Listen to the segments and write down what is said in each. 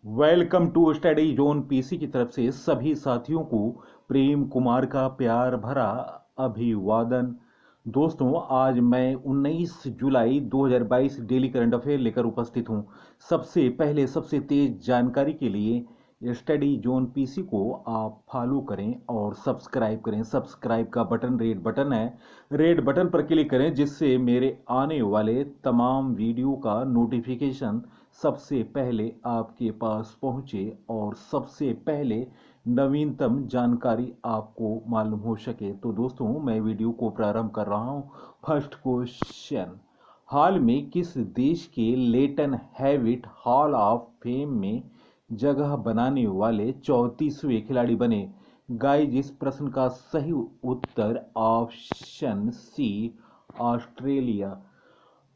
Welcome to study zone PC की तरफ से सभी साथियों को प्रेम कुमार का प्यार भरा अभिवादन। दोस्तों, आज मैं 19 जुलाई 2022 डेली करंट अफेयर लेकर उपस्थित हूं। सबसे पहले सबसे तेज जानकारी के लिए स्टडी जोन पीसी को आप फॉलो करें और सब्सक्राइब करें। सब्सक्राइब का बटन रेड बटन है, रेड बटन पर क्लिक करें जिससे मेरे आने वाले तमाम वीडियो का नोटिफिकेशन सबसे पहले आपके पास पहुंचे और सबसे पहले नवीनतम जानकारी आपको मालूम हो सके। तो दोस्तों, मैं वीडियो को प्रारंभ कर रहा हूं। फर्स्ट क्वेश्चन, हाल में किस देश के लेटन हैविट हॉल ऑफ फेम में जगह बनाने वाले 34वें खिलाड़ी बने? गाइस, इस प्रश्न का सही उत्तर ऑप्शन सी, ऑस्ट्रेलिया।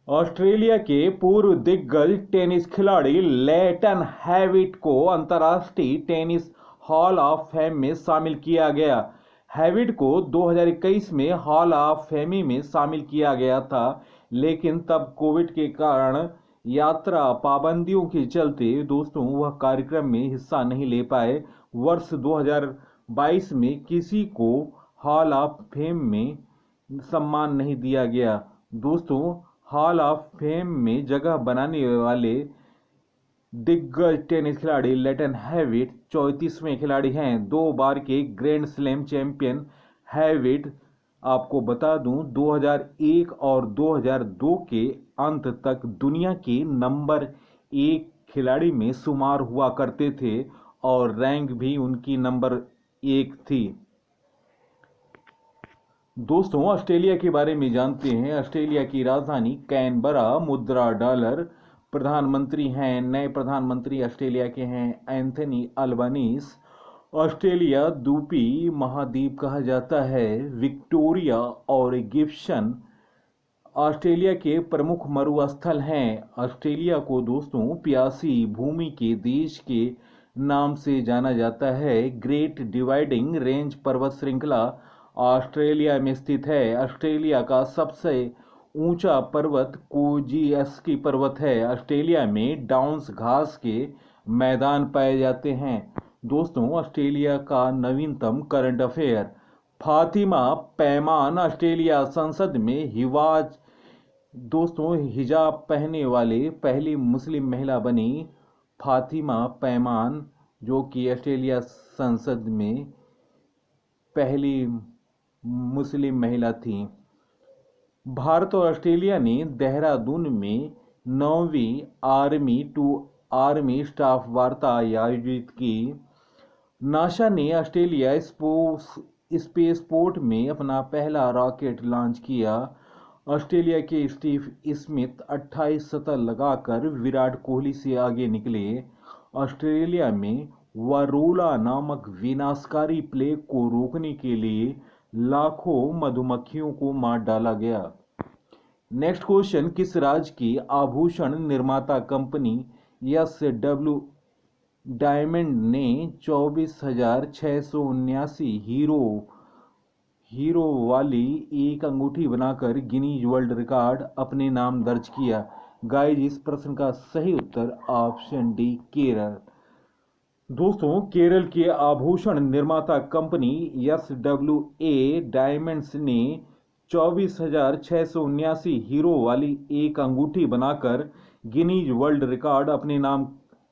ऑस्ट्रेलिया के पूर्व दिग्गज टेनिस खिलाड़ी लेटन हैविट को अंतर्राष्ट्रीय टेनिस हॉल ऑफ फेम में शामिल किया गया। हैविट को 2021 में हॉल ऑफ फेम में शामिल किया गया था, लेकिन तब कोविड के कारण यात्रा पाबंदियों के चलते दोस्तों वह कार्यक्रम में हिस्सा नहीं ले पाए। वर्ष 2022 में किसी को हॉल ऑफ फेम में सम्मान नहीं दिया गया। दोस्तों, हॉल ऑफ फेम में जगह बनाने वाले दिग्गज टेनिस खिलाड़ी लेटन हैविट 34वें खिलाड़ी हैं। 2 बार के ग्रैंड स्लैम चैंपियन हैविट, आपको बता दूं, 2001 और 2002 के अंत तक दुनिया के नंबर 1 खिलाड़ी में शुमार हुआ करते थे और रैंक भी उनकी नंबर 1 थी। दोस्तों, ऑस्ट्रेलिया के बारे में जानते हैं। ऑस्ट्रेलिया की राजधानी कैनबरा, मुद्रा डॉलर। प्रधानमंत्री हैं, नए प्रधानमंत्री ऑस्ट्रेलिया के हैं एंथनी अल्बनीज। ऑस्ट्रेलिया द्वीपीय महाद्वीप कहा जाता है। विक्टोरिया और गिब्सन ऑस्ट्रेलिया के प्रमुख मरुस्थल हैं। ऑस्ट्रेलिया को दोस्तों प्यासी भूमि के देश के नाम से जाना जाता है। ग्रेट डिवाइडिंग रेंज पर्वत श्रृंखला ऑस्ट्रेलिया में स्थित है। ऑस्ट्रेलिया का सबसे ऊंचा पर्वत कोजिएस्की पर्वत है। ऑस्ट्रेलिया में डाउन्स घास के मैदान पाए जाते हैं। दोस्तों, ऑस्ट्रेलिया का नवीनतम करंट अफेयर, फातिमा पैमान ऑस्ट्रेलिया संसद में हिजाब पहनने वाले पहली मुस्लिम महिला बनी। फातिमा पैमान, जो कि ऑस्ट्रेलिया संसद में पहली मुस्लिम महिला थी। भारत और ऑस्ट्रेलिया ने देहरादून में 9वीं आर्मी टू आर्मी स्टाफ वार्ता आयोजित की। नासा ने ऑस्ट्रेलिया स्पेसपोर्ट में अपना पहला रॉकेट लॉन्च किया। ऑस्ट्रेलिया के स्टीव स्मिथ 28 शतक लगाकर विराट कोहली से आगे निकले। ऑस्ट्रेलिया में वरोला नामक विनाशकारी प्लेग को रोकने के लिए लाखों मधुमक्खियों को मार डाला गया। नेक्स्ट क्वेश्चन, किस राज्य की आभूषण निर्माता कंपनी एसडब्ल्यू डायमंड ने 24,679 हीरो वाली एक अंगूठी बनाकर गिनीज वर्ल्ड रिकॉर्ड अपने नाम दर्ज किया? गाइस, इस प्रश्न का सही उत्तर ऑप्शन डी, केरल। दोस्तों, केरल के आभूषण निर्माता कंपनी एसडब्ल्यूए डायमंड्स ने 24,679 हीरो वाली एक अंगूठी बनाकर गिनीज वर्ल्ड रिकॉर्ड अपने नाम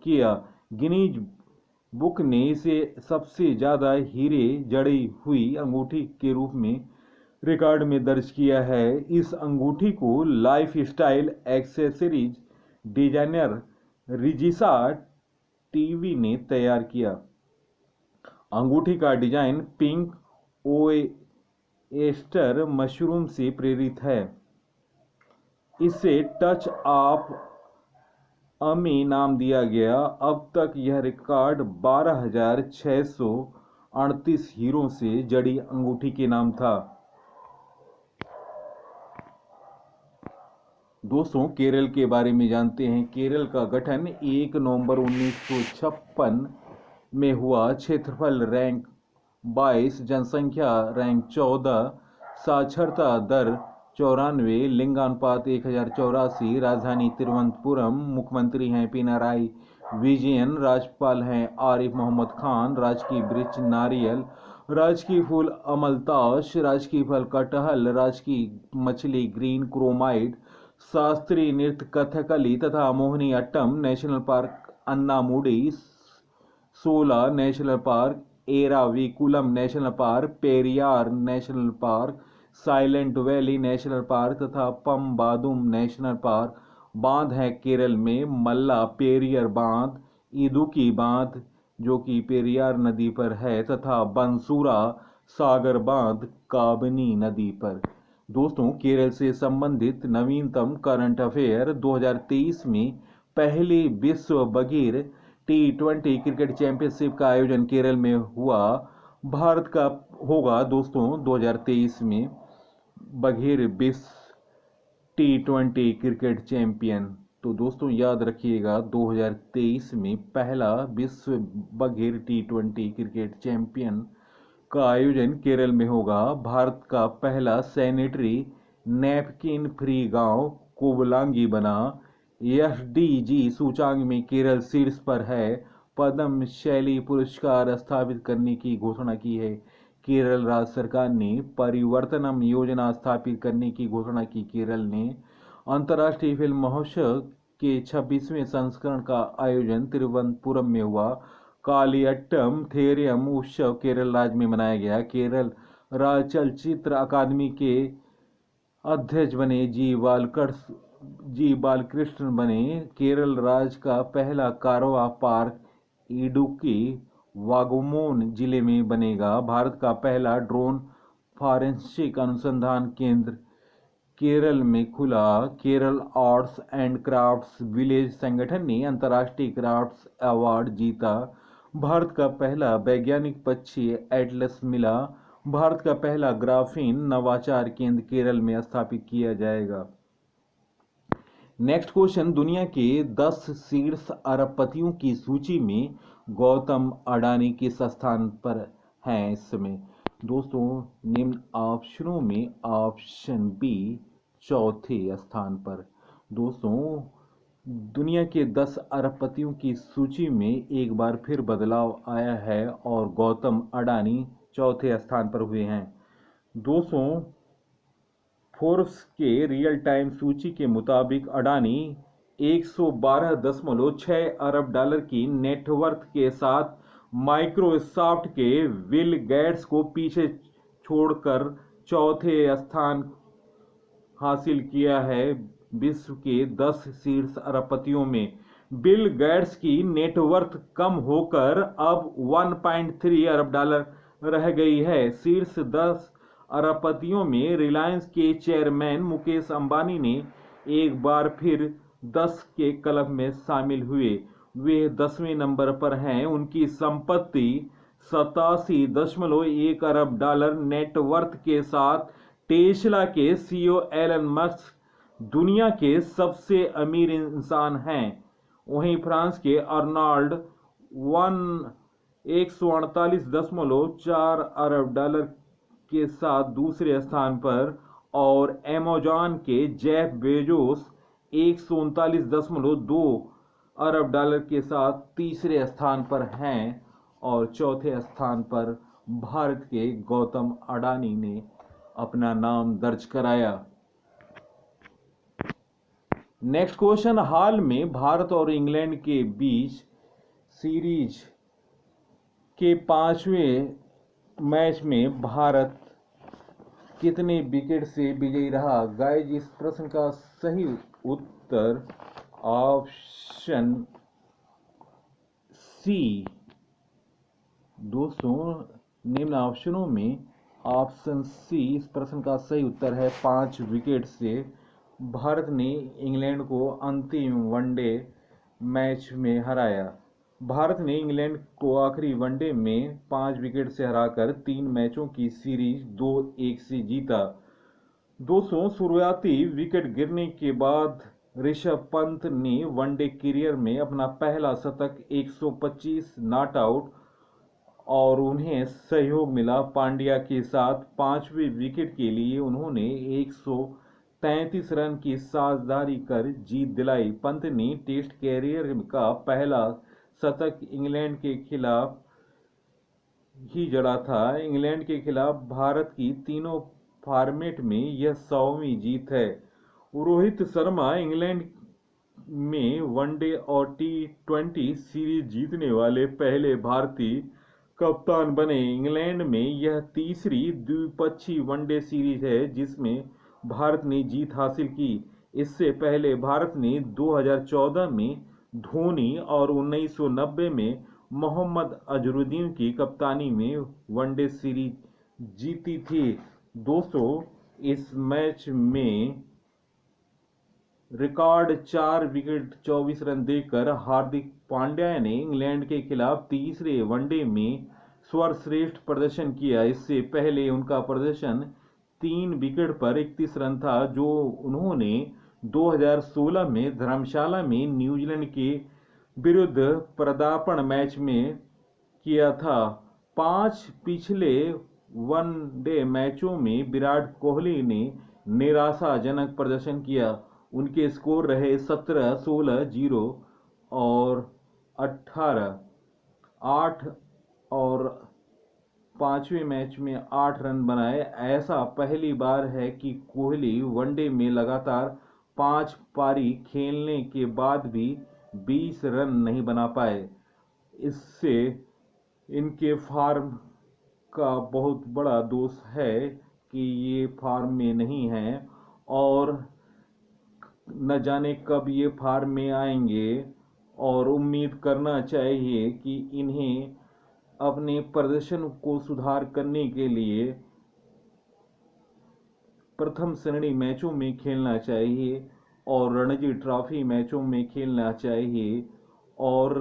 किया। गिनीज बुक ने इसे सबसे ज़्यादा हीरे जड़ी हुई अंगूठी के रूप में रिकॉर्ड में दर्ज किया है। इस अंगूठी को lifestyle accessories designer Rijisha TV ने तैयार किया। अंगूठी का डिजाइन पिंक ओएस्टर मशरूम से प्रेरित है। इसे टच ऑफ अमी नाम दिया गया। अब तक यह रिकॉर्ड 12,638 हीरो से जड़ी अंगूठी के नाम था। दोस्तों, केरल के बारे में जानते हैं। केरल का गठन 1 नवंबर 1956 में हुआ। क्षेत्रफल रैंक 22, जनसंख्या रैंक 14, साक्षरता दर 94, लिंगानुपात 1084, राजधानी तिरुवनंतपुरम, मुख्यमंत्री हैं पिनाराई विजयन। राज्यपाल हैं आरिफ मोहम्मद खान। राजकीय वृक्ष नारियल। राजकीय फूल अमलताश। राजकीय फल कटहल। राजकीय मछली ग्रीन क्रोमाइड। शास्त्रीय नृत्य कथकली तथा Mohini Attam. National park Anamudi. 16 national park Eravikulam national park, Periyar national park, silent valley national park तथा पम्बादुम नेशनल पार्क। बांध है केरल में मल्ला पेरियर बांध, इदुकी बांध जो कि पेरियार नदी पर है तथा बंसूरा सागर बांध काबनी नदी पर। दोस्तों, केरल से संबंधित नवीनतम करंट अफेयर 2023 में पहली विश्व बघीर T20 क्रिकेट चैंपियनशिप का आयोजन केरल में हुआ। भारत का होगा दोस्तों 2023 में बघीर विश्व T20 क्रिकेट चैंपियन। तो दोस्तों याद रखिएगा 2023 में पहला विश्व बघीर T20 क्रिकेट चैंपियन का आयोजन केरल में होगा। भारत का पहला सैनिटरी नैपकिन फ्री गांव कोबलांगी बना। एसडीजी सूचांक में केरल शीर्ष पर है। पद्म शैली पुरस्कार स्थापित करने की घोषणा की है केरल राज्य सरकार ने। परिवर्तनम योजना स्थापित करने की घोषणा की केरल ने। अंतर्राष्ट्रीय फिल्म महोत्सव के 26वें संस्करण का आयोजन तिरुवनंतपुरम में हुआ। कालियट्टम थेरियम उत्सव केरल राज्य में मनाया गया। केरल राज्य चलचित्र अकादमी के अध्यक्ष बने जी बालकृष्ण बने। केरल राज्य का पहला कारवा पार्क इडुक्की वागोमोन जिले में बनेगा। भारत का पहला ड्रोन फॉरेंसिक अनुसंधान केंद्र केरल में खुला। Kerala arts and crafts village संगठन ने अंतर्राष्ट्रीय क्राफ्ट्स अवार्ड जीता। भारत का पहला वैज्ञानिक पक्षी एटलस मिला। भारत का पहला ग्राफीन नवाचार केंद्र केरल में स्थापित किया जाएगा। नेक्स्ट क्वेश्चन, दुनिया के 10 शीर्ष अरबपतियों की सूची में गौतम अडानी किस स्थान पर हैं इस समय? दोस्तों, निम्न ऑप्शनों में ऑप्शन बी चौथे स्थान पर। दोस्तों, दुनिया के 10 अरबपतियों की सूची में एक बार फिर बदलाव आया है और गौतम अडानी चौथे स्थान पर हुए हैं। दोस्तों, फोर्ब्स के रियल टाइम सूची के मुताबिक अडानी 112.6 अरब डॉलर की नेटवर्थ के साथ माइक्रोसॉफ्ट के बिल गेट्स को पीछे छोड़कर चौथे स्थान हासिल किया है विश्व के 10 शीर्ष अरबपतियों में। बिल गेट्स की नेटवर्थ कम होकर अब 1.3 अरब डॉलर रह गई है। शीर्ष 10 अरबपतियों में रिलायंस के चेयरमैन मुकेश अंबानी ने एक बार फिर 10 के क्लब में शामिल हुए। वे 10वें नंबर पर हैं। उनकी संपत्ति 87.1 अरब डॉलर नेटवर्थ के साथ टेस्ला के सीईओ एलन मस्क दुनिया के सबसे अमीर इंसान हैं। वहीं फ्रांस के अर्नॉल्ड 148.4 अरब डॉलर के साथ दूसरे स्थान पर और अमेज़न के जेफ बेजोस 139.2 अरब डॉलर के साथ तीसरे स्थान पर हैं और चौथे स्थान पर भारत के गौतम अडानी ने अपना नाम दर्ज कराया। नेक्स्ट क्वेश्चन, हाल में भारत और इंग्लैंड के बीच सीरीज के 5वें मैच में भारत कितने विकेट से विजयी रहा? गाइज, इस प्रश्न का सही उत्तर ऑप्शन सी। दोस्तों, निम्न ऑप्शनों में ऑप्शन सी इस प्रश्न का सही उत्तर है। 5 विकेट से भारत ने इंग्लैंड को अंतिम वनडे मैच में हराया। भारत ने इंग्लैंड को आखिरी वनडे में 5 विकेट से हराकर 3 मैचों की सीरीज 2-1 से जीता। दोस्तों, शुरुआती विकेट गिरने के बाद ऋषभ पंत ने वनडे करियर में अपना पहला शतक 125 नॉट आउट और उन्हें सहयोग मिला। पांड्या के साथ 5वें विकेट के लिए उन्होंने 33 रन की साझेदारी कर जीत दिलाई। पंत ने टेस्ट कैरियर का पहला शतक इंग्लैंड के खिलाफ ही जड़ा था। इंग्लैंड के खिलाफ भारत की तीनों फॉर्मेट में यह 100वीं जीत है। रोहित शर्मा इंग्लैंड में वनडे और टी20 सीरीज जीतने वाले पहले भारतीय कप्तान बने। इंग्लैंड में यह तीसरी द्विपक्षीय वनडे सीरीज है जिसमें भारत ने जीत हासिल की। इससे पहले भारत ने 2014 में धोनी और 1990 में मोहम्मद अजहरुद्दीन की कप्तानी में वनडे सीरीज जीती थी। दोस्तों, इस मैच में रिकॉर्ड 4 विकेट 24 रन देकर हार्दिक पांड्या ने इंग्लैंड के खिलाफ तीसरे वनडे में सर्वश्रेष्ठ प्रदर्शन किया। इससे पहले उनका प्रदर्शन 3 विकेट पर 31 रन था जो उन्होंने 2016 में धर्मशाला में न्यूजीलैंड के विरुद्ध पदार्पण मैच में किया था। 5 पिछले वनडे मैचों में विराट कोहली ने निराशाजनक प्रदर्शन किया। उनके स्कोर रहे 17, 16, 0 और 18। 8 और 5वें मैच में 8 रन बनाए। ऐसा पहली बार है कि कोहली वनडे में लगातार 5 पारी खेलने के बाद भी 20 रन नहीं बना पाए। इससे इनके फॉर्म का बहुत बड़ा दोष है कि ये फॉर्म में नहीं हैं और न जाने कब ये फॉर्म में आएंगे। और उम्मीद करना चाहिए कि इन्हें अपने प्रदर्शन को सुधार करने के लिए प्रथम श्रेणी मैचों में खेलना चाहिए और रणजी ट्रॉफी मैचों में खेलना चाहिए। और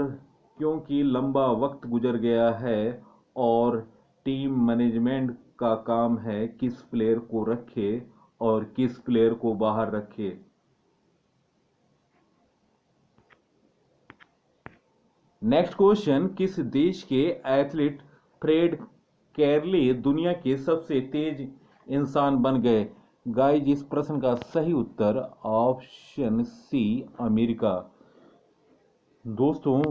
क्योंकि लंबा वक्त गुजर गया है और टीम मैनेजमेंट का काम है किस प्लेयर को रखे और किस प्लेयर को बाहर रखे। नेक्स्ट क्वेश्चन, किस देश के एथलीट फ्रेड कैरले दुनिया के सबसे तेज इंसान बन गए? गाइस, इस प्रश्न का सही उत्तर ऑप्शन सी, अमेरिका। दोस्तों,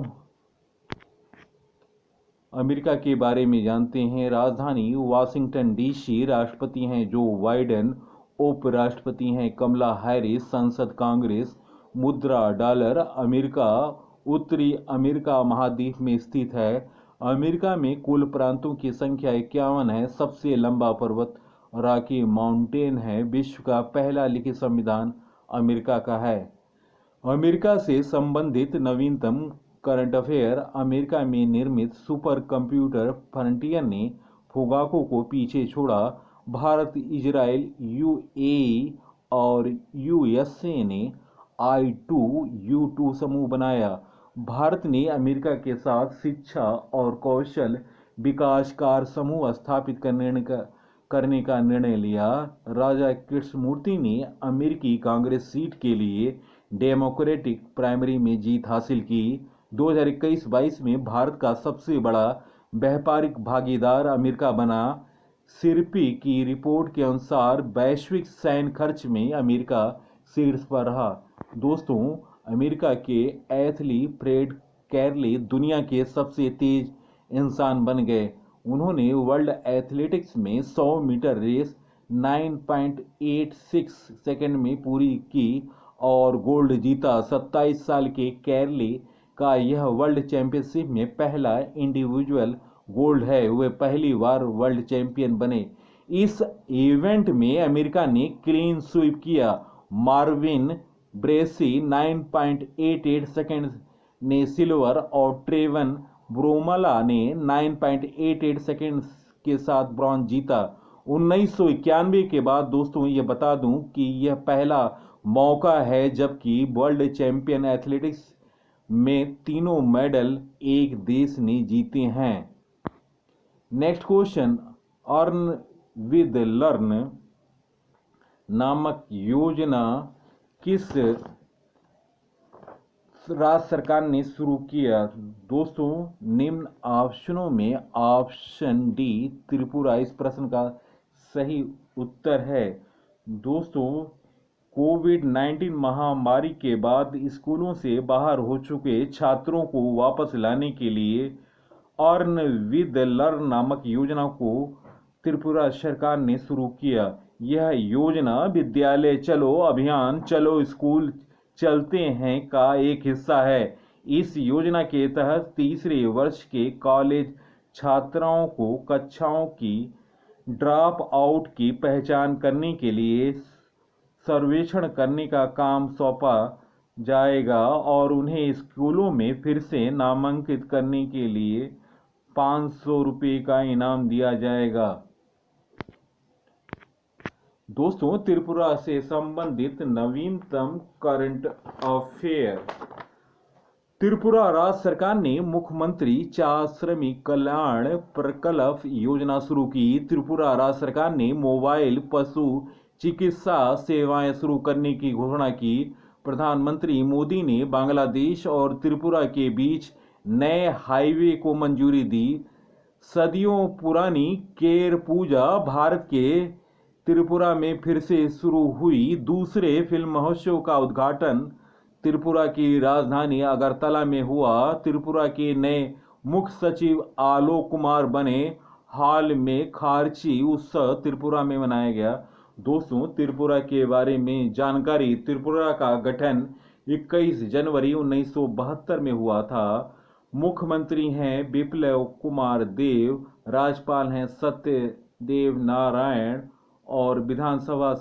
अमेरिका के बारे में जानते हैं। राजधानी वाशिंगटन डीसी। राष्ट्रपति हैं जो बाइडेन। उपराष्ट्रपति हैं कमला हैरिस। संसद कांग्रेस। मुद्रा डॉलर। अमेरिका उत्तरी अमेरिका महाद्वीप में स्थित है। अमेरिका में कुल प्रांतों की संख्या 51 है। सबसे लंबा पर्वत रॉकी माउंटेन है। विश्व का पहला लिखित संविधान अमेरिका का है। अमेरिका से संबंधित नवीनतम करंट अफेयर। अमेरिका में निर्मित सुपर कंप्यूटर फ्रंटियर ने फुगाको को पीछे छोड़ा। भारत, इजराइल, यूएई और यूएसए ने I2U2 समूह बनाया। भारत ने अमेरिका के साथ शिक्षा और कौशल विकास कार्य समूह स्थापित करने का निर्णय लिया। राजा कृष्णमूर्ति ने अमेरिकी कांग्रेस सीट के लिए डेमोक्रेटिक प्राइमरी में जीत हासिल की। 2021-22 में भारत का सबसे बड़ा व्यापारिक भागीदार अमेरिका बना। सिरपी की रिपोर्ट के अनुसार वैश्विक सैन्य खर्च में अमेरिका शीर्ष पर रहा। दोस्तों, अमेरिका के एथलीट फ्रेड कैरले दुनिया के सबसे तेज इंसान बन गए। उन्होंने वर्ल्ड एथलेटिक्स में 100 मीटर रेस 9.86 सेकंड में पूरी की और गोल्ड जीता। 27 साल के कैरले का यह वर्ल्ड चैंपियनशिप में पहला इंडिविजुअल गोल्ड है। वे पहली बार वर्ल्ड चैंपियन बने। इस इवेंट में अमेरिका ने क्लीन स्वीप किया। मार्विन ब्रेसी 9.88 सेकंड ने सिल्वर और ट्रेवन ब्रोमला ने 9.88 सेकंड के साथ ब्रॉन्ज जीता। 1991 के बाद दोस्तों ये बता दूं कि यह पहला मौका है जबकि वर्ल्ड चैंपियन एथलेटिक्स में तीनों मेडल एक देश ने जीते हैं। Next question, earn with learn नामक योजना किस राज्य सरकार ने शुरू किया? दोस्तों, निम्न ऑप्शनों में ऑप्शन डी त्रिपुरा इस प्रश्न का सही उत्तर है। दोस्तों, कोविड-19 महामारी के बाद स्कूलों से बाहर हो चुके छात्रों को वापस लाने के लिए अर्न विद लर्न नामक योजना को त्रिपुरा सरकार ने शुरू किया। यह योजना विद्यालय चलो अभियान चलो स्कूल चलते हैं का एक हिस्सा है। इस योजना के तहत तीसरे वर्ष के कॉलेज छात्राओं को कक्षाओं की ड्रॉप आउट की पहचान करने के लिए सर्वेक्षण करने का काम सौंपा जाएगा और उन्हें स्कूलों में फिर से नामांकित करने के लिए 500 रुपये का इनाम दिया जाएगा। दोस्तों, त्रिपुरा से संबंधित नवीनतम करंट अफेयर। त्रिपुरा राज्य सरकार ने मुख्यमंत्री चा श्रमिक कल्याण प्रकल्प योजना शुरू की। त्रिपुरा राज्य सरकार ने मोबाइल पशु चिकित्सा सेवाएं शुरू करने की घोषणा की। प्रधानमंत्री मोदी ने बांग्लादेश और त्रिपुरा के बीच नए हाईवे को मंजूरी दी। सदियों पुरानी केर पूजा भारत के त्रिपुरा में फिर से शुरू हुई। दूसरे फिल्म महोत्सव का उद्घाटन त्रिपुरा की राजधानी अगरतला में हुआ। त्रिपुरा के नए मुख्य सचिव आलोक कुमार बने। हाल में खारची उत्सव त्रिपुरा में मनाया गया। दोस्तों, त्रिपुरा के बारे में जानकारी। त्रिपुरा का गठन 21 जनवरी 1972 में हुआ था। मुख्यमंत्री हैं बिप्लब कुमार देव, राज्यपाल हैं सत्यदेव नारायण और विधानसभा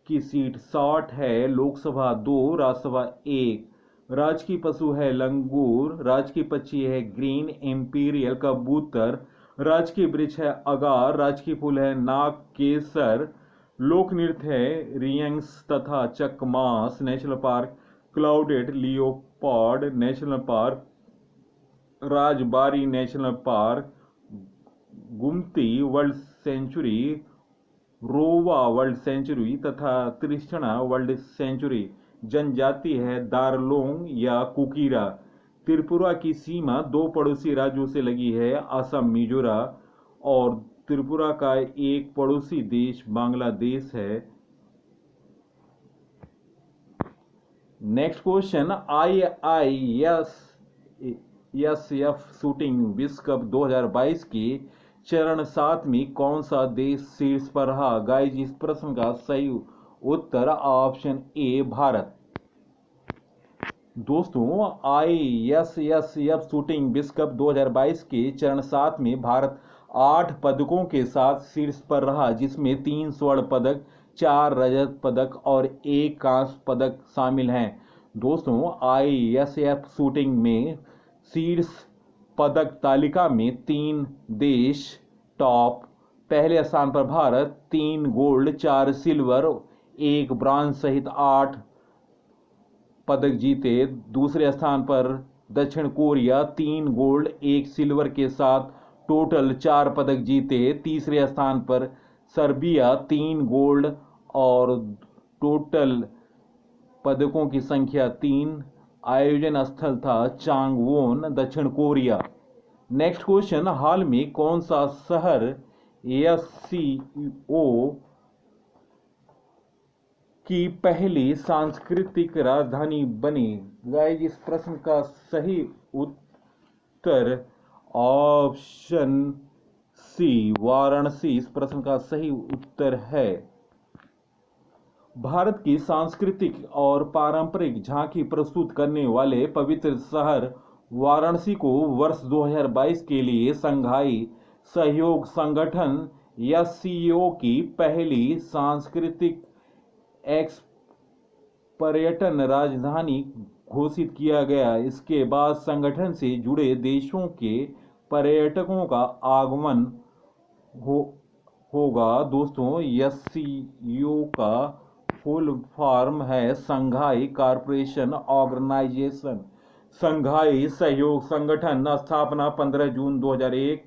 की सीट 60 है, लोकसभा 2, राज्यसभा 1। राजकीय पशु है लंगूर। राजकीय पक्षी है ग्रीन एम्पीरियल कबूतर। राजकीय वृक्ष है अगार। राजकीय फूल है नाग केसर। लोक नृत्य है रियंग्स तथा Chakmas. National park clouded leopard national park, Rajbari national park, Gumti world sanctuary, Rowa world sanctuary तथा त्रिशना वर्ल्ड सेंचुरी। जनजाति है दारलोंग या कुकीरा। त्रिपुरा की सीमा 2 पड़ोसी राज्यों से लगी है, असम मिजोरम, और त्रिपुरा का एक पड़ोसी देश बांग्लादेश है। नेक्स्ट क्वेश्चन, IISF शूटिंग विश्व कप 2022 के चरण 7 में कौन सा देश शीर्ष पर रहा? गाइस, इस प्रश्न का सही उत्तर ऑप्शन ए भारत। दोस्तों, IISF शूटिंग विश्व कप 2022 के चरण 7 में भारत 8 पदकों के साथ शीर्ष पर रहा, जिसमें 3 स्वर्ण पदक, 4 रजत पदक और 1 कांस्य पदक शामिल हैं। दोस्तों, IISF शूटिंग में शीर्ष पदक तालिका में 3 देश टॉप। पहले स्थान पर भारत 3 गोल्ड, 4 सिल्वर, 1 ब्रॉन्ज सहित 8 पदक जीते। दूसरे स्थान पर दक्षिण कोरिया 3 गोल्ड, 1 सिल्वर के साथ टोटल 4 पदक जीते। तीसरे स्थान पर सर्बिया 3 गोल्ड और टोटल पदकों की संख्या 3। आयोजन स्थल था चांगवोन, दक्षिण कोरिया। नेक्स्ट क्वेश्चन, हाल में कौन सा शहर SCO की पहली सांस्कृतिक राजधानी बनी? गाइस, इस प्रश्न का सही उत्तर ऑप्शन सी वाराणसी इस प्रश्न का सही उत्तर है। भारत की सांस्कृतिक और पारंपरिक झांकी प्रस्तुत करने वाले पवित्र शहर वाराणसी को वर्ष 2022 के लिए शंघाई सहयोग संगठन SCO की पहली सांस्कृतिक पर्यटन राजधानी घोषित किया गया। इसके बाद संगठन से जुड़े देशों के पर्यटकों का आगमन होगा। दोस्तों, SCO का फुल फॉर्म है शंघाई कॉरपोरेशन ऑर्गेनाइजेशन। शंघाई सहयोग संगठन, स्थापना 15 जून 2001।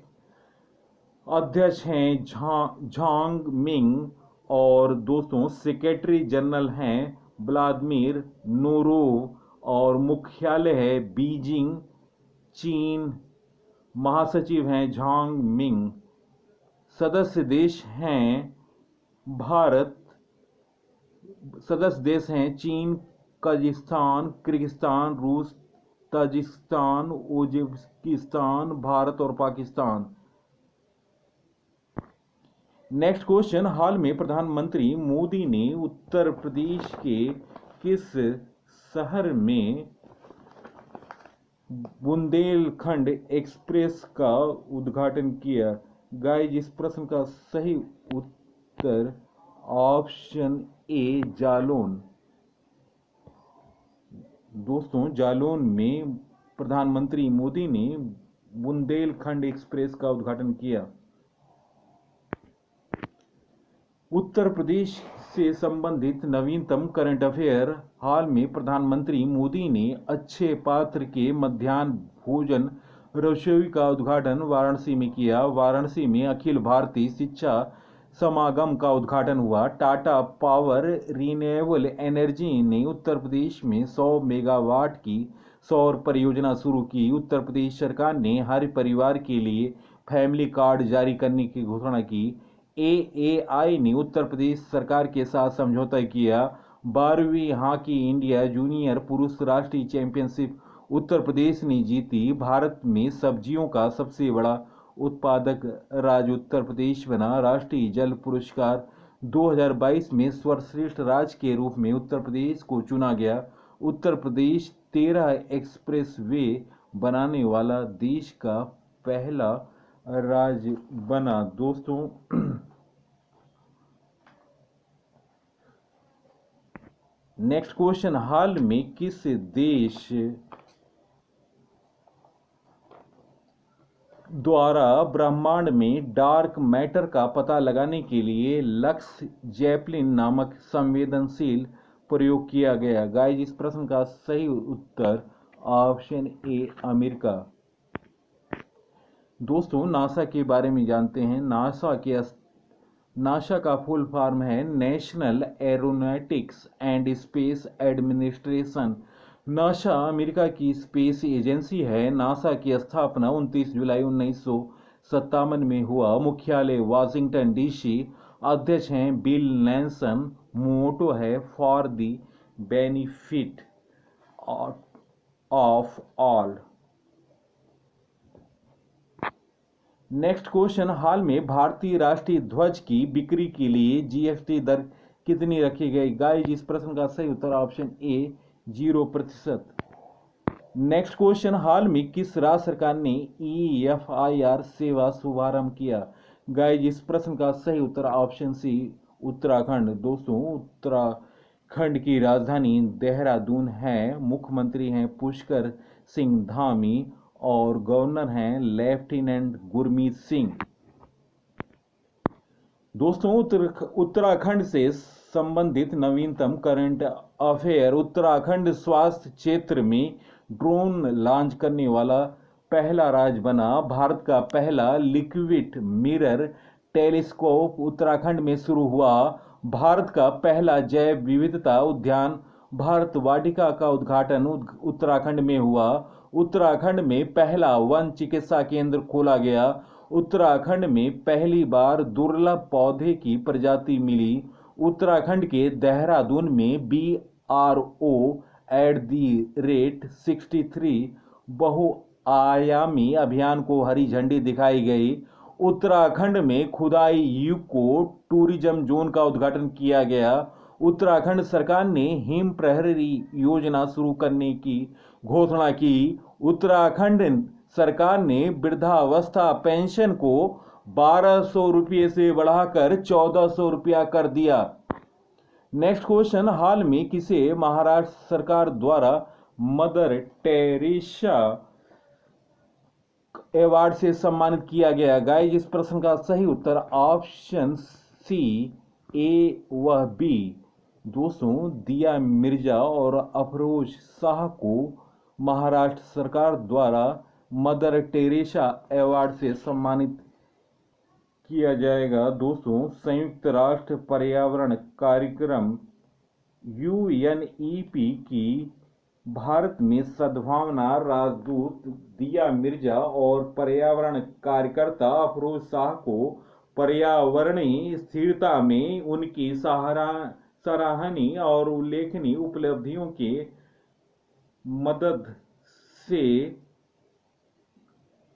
अध्यक्ष हैं झांग मिंग और दोस्तों सेक्रेटरी जनरल हैं व्लादिमीर नोरोव और मुख्यालय है बीजिंग, चीन। महासचिव हैं झांग मिंग। सदस्य देश हैं भारत, सदस्य देश हैं चीन, कजाकिस्तान, किर्गिस्तान, रूस, ताजिकिस्तान, उज्बेकिस्तान, भारत और पाकिस्तान। नेक्स्ट क्वेश्चन, हाल में प्रधानमंत्री मोदी ने उत्तर प्रदेश के किस शहर में बुंदेलखंड एक्सप्रेस का उद्घाटन किया? गाइस, इस प्रश्न का सही उत्तर ऑप्शन ए जालौन। दोस्तों, जालौन में प्रधानमंत्री मोदी ने बुंदेलखंड एक्सप्रेस का उद्घाटन किया। उत्तर प्रदेश से संबंधित नवीनतम करंट अफेयर, हाल में प्रधानमंत्री मोदी ने अच्छे पात्र के मध्याह्न भोजन रसोई का उद्घाटन वाराणसी में किया। वाराणसी में अखिल भारतीय शिक्षा समागम का उद्घाटन हुआ। टाटा पावर रिन्यूएबल एनर्जी ने उत्तर प्रदेश में 100 मेगावाट की सौर परियोजना शुरू की। उत्तर प्रदेश सरकार ने हर परिवार के लिए फैमिली कार्ड जारी करने की घोषणा की। एएआई ने उत्तर प्रदेश सरकार के साथ समझौता किया। 12वीं हॉकी इंडिया जूनियर पुरुष राष्ट्रीय चैंपियनशिप उत्तर प्रदेश ने जीती। भारत में सब्जियों का सबसे बड़ा उत्पादक राज्य उत्तर प्रदेश बना। राष्ट्रीय जल पुरस्कार 2022 में सर्वश्रेष्ठ राज्य के रूप में उत्तर प्रदेश को चुना गया। उत्तर प्रदेश 13 एक्सप्रेस वे बनाने वाला देश का पहला राज्य बना। दोस्तों, नेक्स्ट क्वेश्चन, हाल में किस देश द्वारा ब्रह्मांड में डार्क मैटर का पता लगाने के लिए लक्स जैपलिन नामक संवेदनशील प्रयोग किया गया? गाइस, इस प्रश्न का सही उत्तर ऑप्शन ए अमेरिका। दोस्तों, नासा के बारे में जानते हैं। नासा का फुल फॉर्म है national aeronautics and space administration. NASA America की स्पेस एजेंसी है। नासा की स्थापना 29 जुलाई 1957 में हुआ। मुख्यालय वाशिंगटन डीसी। अध्यक्ष हैं बिल नैल्सन। मोटो है for the benefit of all. Next question, हाल में भारतीय राष्ट्रीय ध्वज की बिक्री के लिए जीएसटी दर कितनी रखी गई? गाइस, इस प्रश्न का सही उत्तर ऑप्शन ए 0%। नेक्स्ट क्वेश्चन, हाल में किस राज्य सरकार ने EFIR सेवा शुभारंभ किया? गाइस, इस प्रश्न का सही उत्तर ऑप्शन सी उत्तराखंड। दोस्तों, उत्तराखंड की राजधानी देहरादून है। मुख्यमंत्री हैं पुष्कर सिंह धामी और गवर्नर हैं लेफ्टिनेंट गुरमीत सिंह। दोस्तों, उत्तराखंड से संबंधित नवीनतम करंट अफेयर, उत्तराखंड स्वास्थ्य क्षेत्र में ड्रोन लॉन्च करने वाला पहला राज्य बना। भारत का पहला लिक्विड मिरर टेलीस्कोप उत्तराखंड में शुरू हुआ। भारत का पहला जैव विविधता उद्यान भारत वाटिका का उद्घाटन उत्तराखंड में हुआ। उत्तराखंड में पहला वन चिकित्सा केंद्र खोला गया। उत्तराखंड में पहली बार दुर्लभ पौधे की प्रजाति मिली। उत्तराखंड के देहरादून में BRO@63 बहुआयामी अभियान को हरी झंडी दिखाई गई। उत्तराखंड में खुदाई इको टूरिज्म जोन का उद्घाटन किया गया। उत्तराखंड सरकार ने हिम प्रहरी योजना शुरू करने की घोषणा की। उत्तराखंड सरकार ने वृद्धावस्था पेंशन को 1200 रुपये से बढ़ाकर 1400 रुपया कर दिया। नेक्स्ट क्वेश्चन, हाल में किसे महाराष्ट्र सरकार द्वारा मदर टेरेसा अवार्ड से सम्मानित किया गया? गाइस, इस प्रश्न का सही उत्तर ऑप्शन सी ए व बी। दोस्तों, दिया मिर्जा और अफरोज शाह को महाराष्ट्र सरकार द्वारा मदर टेरेसा अवार्ड से सम्मानित किया जाएगा। दोस्तों, संयुक्त राष्ट्र पर्यावरण कार्यक्रम UNEP की भारत में सद्भावना राजदूत दिया मिर्जा और पर्यावरण कार्यकर्ता अफरोज शाह को पर्यावरणीय स्थिरता में उनकी सराहनीय और उल्लेखनीय उपलब्धियों के मदद से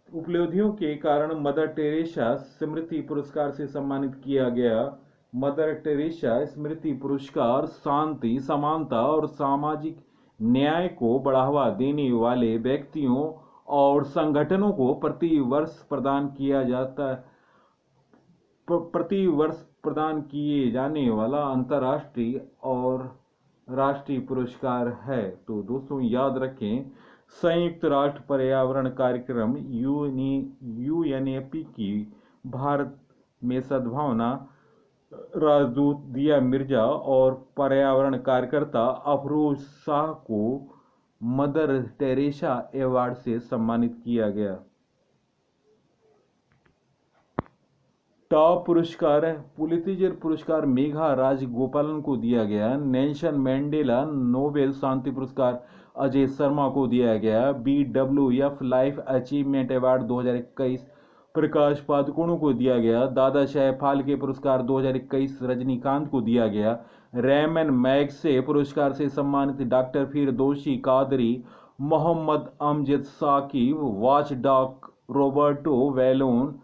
उपलब्धियों के कारण मदर टेरेसा स्मृति पुरस्कार से सम्मानित किया गया। मदर टेरेसा स्मृति पुरस्कार शांति, समानता और सामाजिक न्याय को बढ़ावा देने वाले व्यक्तियों और संगठनों को प्रति वर्ष प्रदान किए जाने वाला अंतर्राष्ट्रीय और राष्ट्रीय पुरस्कार है। तो दोस्तों याद रखें, संयुक्त राष्ट्र पर्यावरण कार्यक्रम यूएनईपी की भारत में सद्भावना राजदूत दिया मिर्जा और पर्यावरण कार्यकर्ता अफरोज शाह को मदर टेरेसा अवार्ड से सम्मानित किया गया। टॉप पुरस्कार पुलित्जर पुरस्कार मेघा राजगोपालन को दिया गया। नेल्सन मैंडेला नोबेल शांति पुरस्कार अजय शर्मा को दिया गया। BWF life achievement award 2021 Prakash Padukone को दिया गया। दादा साहेब फाल्के पुरस्कार 2021 रजनीकांत को दिया गया। रैमन मैग्से पुरस्कार से सम्मानित doctor Firdausi Qadri, Mohammad Amjad Saqib, Watchdoc Roberto Ballon,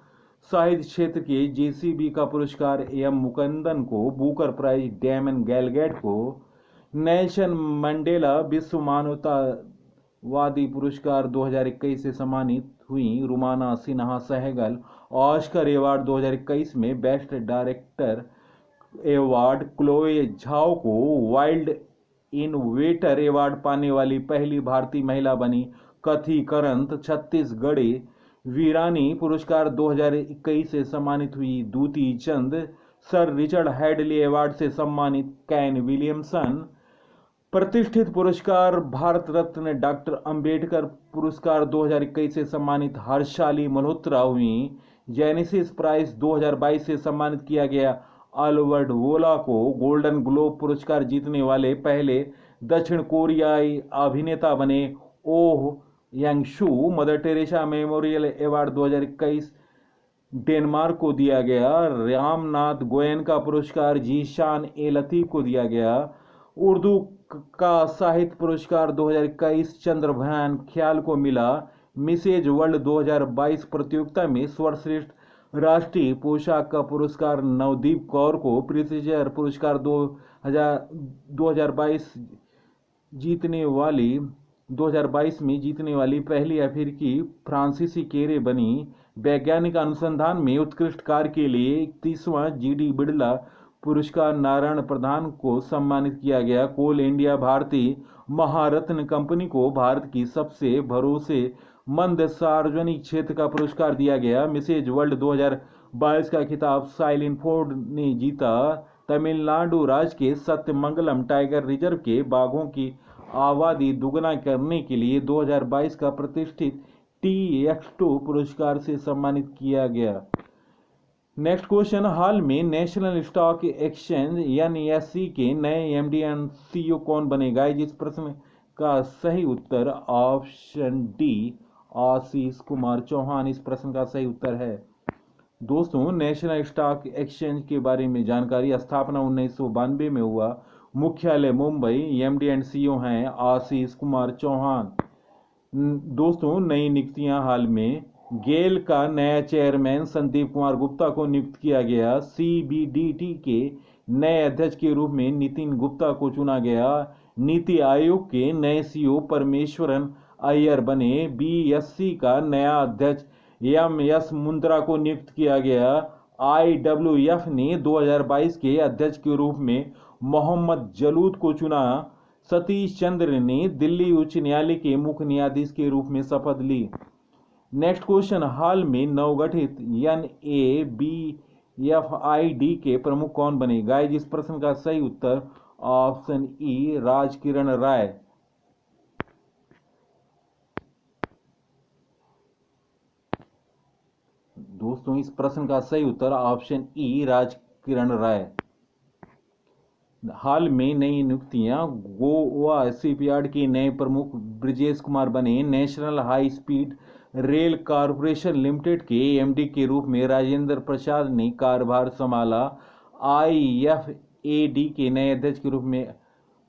साहित्य क्षेत्र के JCB का पुरस्कार AM मुकुंदन को, बुकर प्राइज डैमन गैलगेट को, नेल्सन मंडेला विश्व मानवतावादी पुरस्कार 2021 से सम्मानित हुई रुमाना सिन्हा सहगल। ऑस्कर अवार्ड 2021 में best director award Chloe Zhao को, वाइल्ड इनोवेटर अवार्ड पाने वाली पहली भारतीय महिला बनी कथी करंत। छत्तीसगढ़ी वीरानी पुरस्कार 2021 से सम्मानित हुई दूती चंद। सर रिचर्ड हैडली अवार्ड से सम्मानित कैन विलियमसन। प्रतिष्ठित पुरस्कार भारत रत्न डॉक्टर अंबेडकर पुरस्कार 2021 से सम्मानित हर्षाली मल्होत्रा हुई। जेनेसिस प्राइज 2022 से सम्मानित किया गया अल्बर्ट वोला को। गोल्डन ग्लोब पुरस्कार जीतने वाले पहले दक्षिण कोरियाई अभिनेता बने Oh Yeongsu. Mother Teresa memorial award 2021 Denmark को दिया गया। रामनाथ गोयनका पुरस्कार जीशान ए लतीफ को दिया गया। उर्दू का साहित्य पुरस्कार 2021 चंद्रभान ख्याल को मिला। मिसेज वर्ल्ड 2022 प्रतियोगिता में सर्वश्रेष्ठ राष्ट्रीय पोशाक का पुरस्कार नवदीप कौर को। प्रित्जर पुरस्कार 2022 में जीतने वाली पहली अफ्रीकी फ्रांसीसी केरे बनी। वैज्ञानिक अनुसंधान में उत्कृष्ट कार्य के लिए 31वां GD बिड़ला पुरस्कार नारायण प्रधान को सम्मानित किया गया। कोल इंडिया भारतीय महारत्न कंपनी को भारत की सबसे भरोसेमंद सार्वजनिक क्षेत्र का पुरस्कार दिया गया। मिसेज वर्ल्ड 2022 का खिताब साइलिन फोर्ड ने जीता। तमिलनाडु राज्य के सत्यमंगलम टाइगर रिजर्व के बाघों की आबादी दुगना करने के लिए 2022 का प्रतिष्ठित TX2 पुरस्कार से सम्मानित किया गया। नेक्स्ट क्वेश्चन, हाल में नेशनल स्टॉक एक्सचेंज NSE के नए MD एंड CEO कौन बने? गाइस, इस प्रश्न का सही उत्तर ऑप्शन डी आशीष कुमार चौहान इस प्रश्न का सही उत्तर है। दोस्तों, नेशनल स्टॉक एक्सचेंज के बारे में जानकारी। स्थापना 1992 में हुआ। मुख्यालय मुंबई। MD एंड CEO हैं आशीष कुमार चौहान। दोस्तों, नई नियुक्तियां हाल में। गेल का नया चेयरमैन संदीप कुमार गुप्ता को नियुक्त किया गया। CBDT के नए अध्यक्ष के रूप में नितिन गुप्ता को चुना गया। नीति आयोग के नए CEO परमेश्वरन अय्यर बने। BSC का नया अध्यक्ष MS मुंद्रा को नियुक्त किया गया। IWF ने 2022 के अध्यक्ष के रूप में मोहम्मद जलूद को चुना। सतीश चंद्र ने दिल्ली उच्च न्यायालय के मुख्य न्यायाधीश के रूप में शपथ ली। नेक्स्ट क्वेश्चन, हाल में नवगठित NABFID के प्रमुख कौन बने? गाइस, इस प्रश्न का सही उत्तर ऑप्शन ई राजकिरण राय। दोस्तों, इस प्रश्न का सही उत्तर ऑप्शन ई राजकिरण राय। हाल में नई नियुक्तियां। गोवा शिपयार्ड के नए प्रमुख ब्रिजेश कुमार बने। National high speed rail corporation limited के MD के रूप में राजेंद्र प्रसाद ने कार्यभार संभाला। एडी के नए अध्यक्ष के रूप में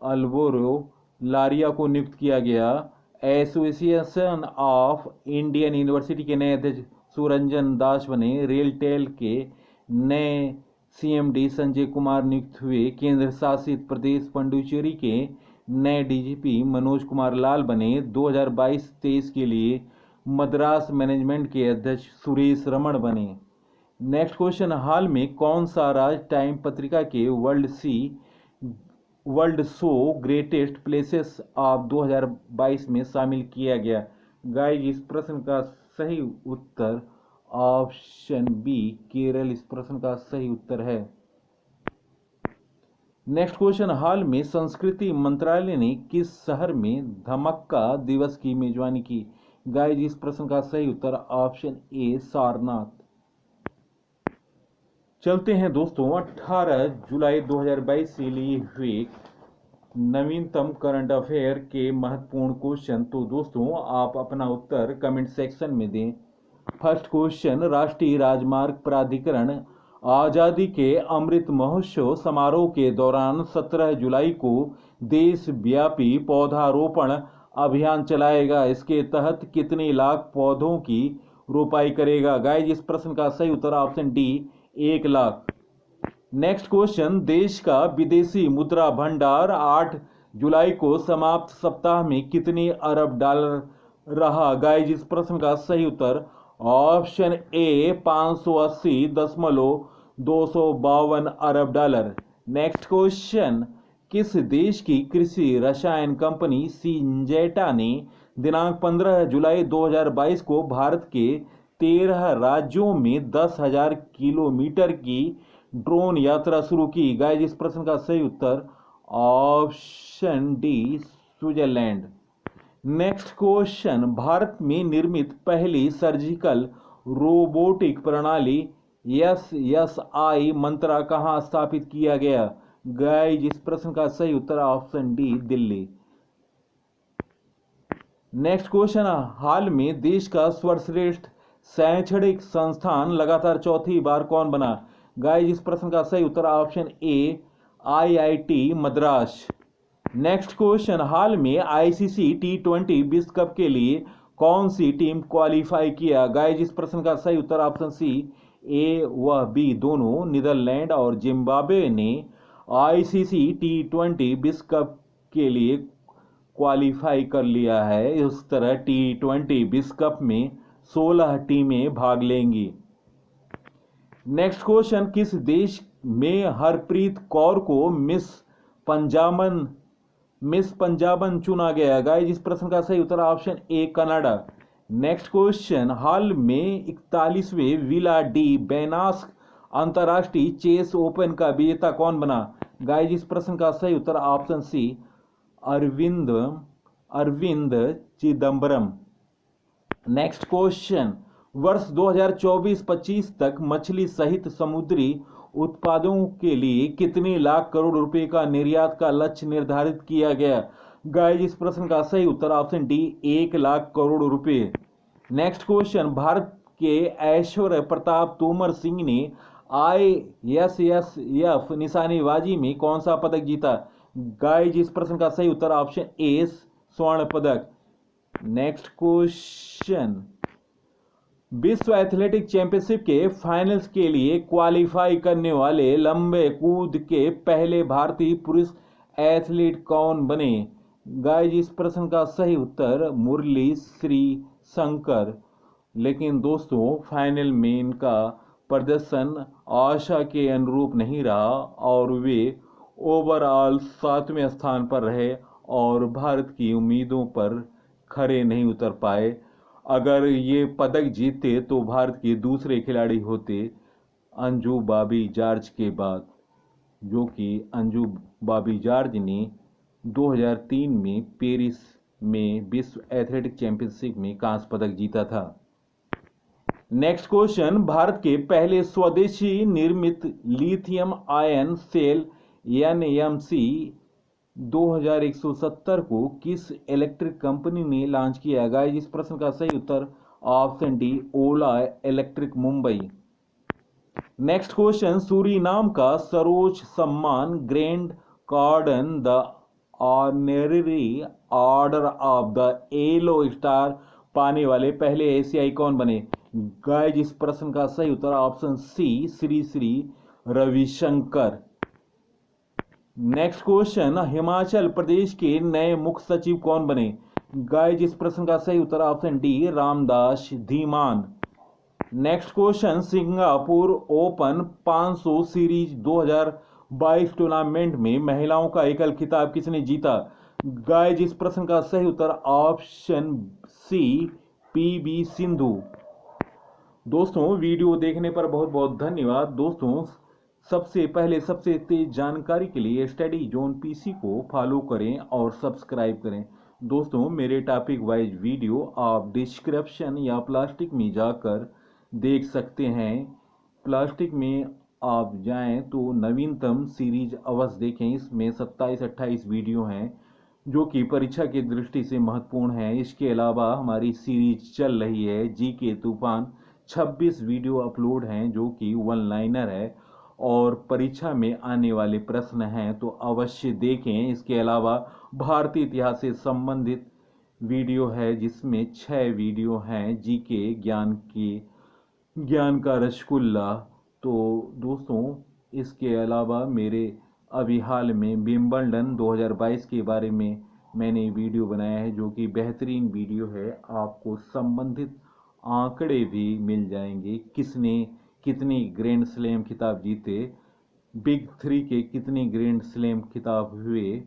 अल्वारो लारिया को नियुक्त किया गया। एसोसिएशन ऑफ इंडियन यूनिवर्सिटी के नए अध्यक्ष सुरंजन दास बने। रेलटेल के नए सीएमडी संजय कुमार नियुक्त हुए। केंद्र शासित प्रदेश पुडुचेरी के नए डीजीपी मनोज कुमार लाल बने। 2022-23 के लिए मद्रास मैनेजमेंट के अध्यक्ष सुरेश रमण बने। नेक्स्ट क्वेश्चन, हाल में कौन सा राज्य टाइम पत्रिका के world show greatest places of 2022 में शामिल किया गया? गाइस, इस प्रश्न का सही उत्तर ऑप्शन बी केरल इस प्रश्न का सही उत्तर है। नेक्स्ट क्वेश्चन, हाल में संस्कृति मंत्रालय ने किस शहर में धम्मक्का दिवस की मेजबानी की? गाइस, इस प्रश्न का सही उत्तर ऑप्शन ए सारनाथ। चलते हैं दोस्तों 18 जुलाई 2022 से लिए हुए नवीनतम करंट अफेयर के महत्वपूर्ण क्वेश्चन। तो दोस्तों आप अपना उत्तर कमेंट सेक्शन में दें। फर्स्ट क्वेश्चन, राष्ट्रीय राजमार्ग प्राधिकरण आजादी के अमृत महोत्सव समारोह के दौरान 17 जुलाई को देशव्यापी पौधारोपण अभियान चलाएगा। इसके तहत कितने लाख पौधों की रोपाई करेगा? गाइस, इस प्रश्न का सही उत्तर option D 1 lakh. Next question, देश का विदेशी मुद्रा भंडार 8 जुलाई को समाप्त सप्ताह में कितने अरब डॉलर रहा? गाइस, इस प्रश्न का सही उत्तर ऑप्शन ए 580.252 अरब डॉलर। नेक्स्ट क्वेश्चन, किस देश की कृषि रसायन कंपनी सिंजेंटा ने दिनांक 15 जुलाई 2022 को भारत के 13 राज्यों में 10,000 किलोमीटर की ड्रोन यात्रा शुरू की? गाइस, इस प्रश्न का सही उत्तर option D Switzerland. Next question, Bharat में निर्मित पहली सर्जिकल रोबोटिक प्रणाली SSI मंत्रा कहां स्थापित किया गया? गाइस, इस प्रश्न का सही उत्तर option D Delhi. Next question, हाल में देश का सर्वश्रेष्ठ शैक्षणिक संस्थान लगातार चौथी बार कौन बना? गाइस, इस प्रश्न का सही उत्तर option A IIT Madras. Next question, हाल में ICC T20 विश्व कप के लिए कौन सी टीम क्वालिफाई किया? गाइस, इस प्रश्न का सही उत्तर ऑप्शन सी ए व बी दोनों नीदरलैंड और जिम्बाब्वे ने ICC T20 विश्व कप के लिए क्वालिफाई कर लिया है। इस तरह T20 विश्व कप में 16 टीमें भाग लेंगी। नेक्स्ट क्वेश्चन, किस देश में हरप्रीत कौर को मिस पंजाबन चुना गया? गाइस, इस प्रश्न का सही उत्तर option A Canada. Next question, हाल में 41वें विला डी बेनास्क अंतरराष्ट्रीय चेस ओपन का विजेता कौन बना? गाइस, इस प्रश्न का सही उत्तर option C Arvind Chidambaram. Next question, वर्ष 2024-25 तक मछली सहित समुद्री उत्पादों के लिए कितने लाख करोड़ रुपए का निर्यात का लक्ष्य निर्धारित किया गया? गाइस, इस प्रश्न का सही उत्तर ऑप्शन डी 1 लाख करोड़ रुपए। नेक्स्ट क्वेश्चन, भारत के ऐश्वर्य प्रताप तोमर सिंह ने ISSF निशानेबाजी में कौन सा पदक जीता? गाइस, इस प्रश्न का सही उत्तर ऑप्शन ए स्वर्ण पदक। नेक्स्ट क्वेश्चन, विश्व एथलेटिक चैंपियनशिप के फाइनल्स के लिए क्वालिफाई करने वाले लंबे कूद के पहले भारतीय पुरुष एथलीट कौन बने? गाइस, इस प्रश्न का सही उत्तर मुरली श्री शंकर। लेकिन दोस्तों फाइनल में इनका प्रदर्शन आशा के अनुरूप नहीं रहा और वे ओवरऑल 7वें स्थान पर रहे और भारत की उम्मीदों पर खरे नहीं उतर पाए। अगर ये पदक जीते तो भारत के दूसरे खिलाड़ी होते अंजू बॉबी जॉर्ज के बाद, जो कि अंजू बॉबी जॉर्ज ने 2003 में पेरिस में विश्व एथलेटिक चैंपियनशिप में कांस्य पदक जीता था। नेक्स्ट क्वेश्चन, भारत के पहले स्वदेशी निर्मित लिथियम आयन सेल NMC 2170 को किस इलेक्ट्रिक कंपनी ने लॉन्च किया? गाइस, इस प्रश्न का सही उत्तर option D Ola electric Mumbai. Next question, Suriname का सर्वोच्च सम्मान grand cordon the honorary order of the yellow star पाने वाले पहले एशियाई कौन बने? गाइस, इस प्रश्न का सही उत्तर option C, Shri Shri Ravishankar. Next question, Himachal Pradesh के नए मुख्य सचिव कौन बने? गाइस, इस प्रश्न का सही उत्तर option D, Ramdas Dhiman. Next question, Singapore open 500 series 2022 tournament में महिलाओं का एकल खिताब किसने जीता? गाइस, इस प्रश्न का सही उत्तर ऑप्शन सी, पीवी सिंधु। दोस्तों, वीडियो देखने पर बहुत बहुत धन्यवाद। दोस्तों, सबसे पहले सबसे तेज जानकारी के लिए स्टडी जोन पीसी को फॉलो करें और सब्सक्राइब करें। दोस्तों, मेरे टॉपिक वाइज वीडियो आप डिस्क्रिप्शन या प्लास्टिक में जाकर देख सकते हैं। प्लास्टिक में आप जाएं तो नवीनतम सीरीज अवश्य देखें। इसमें 27-28 वीडियो हैं जो कि परीक्षा की दृष्टि से महत्वपूर्ण है। इसके अलावा हमारी सीरीज चल रही है जीके तूफान, 26 वीडियो अपलोड हैं जो कि वन लाइनर है और परीक्षा में आने वाले प्रश्न हैं, तो अवश्य देखें। इसके अलावा भारतीय इतिहास से संबंधित वीडियो है जिसमें 6 वीडियो हैं जीके ज्ञान का रसगुल्ला। तो दोस्तों, इसके अलावा मेरे अभी हाल में विंबलडन 2022 के बारे में मैंने वीडियो बनाया है जो कि बेहतरीन वीडियो है। आपको संबंधित आंकड़े भी मिल जाएंगे, किसने कितने ग्रैंड स्लैम खिताब जीते, बिग 3 के कितने ग्रैंड स्लैम खिताब हुए।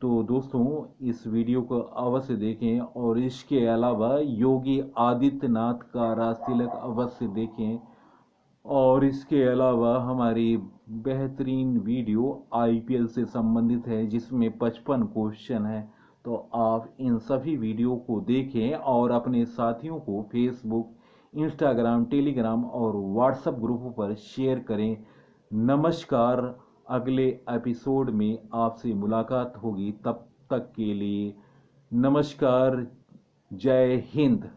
तो दोस्तों, इस वीडियो को अवश्य देखें और इसके अलावा योगी आदित्यनाथ का राजतिलक अवश्य देखें। और इसके अलावा हमारी बेहतरीन वीडियो आईपीएल से संबंधित है जिसमें 55 क्वेश्चन है। तो आप इन सभी वीडियो को देखें और अपने साथियों को फेसबुक, इंस्टाग्राम, टेलीग्राम और व्हाट्सएप ग्रुप पर शेयर करें। नमस्कार। अगले एपिसोड में आपसे मुलाकात होगी, तब तक के लिए नमस्कार। जय हिंद।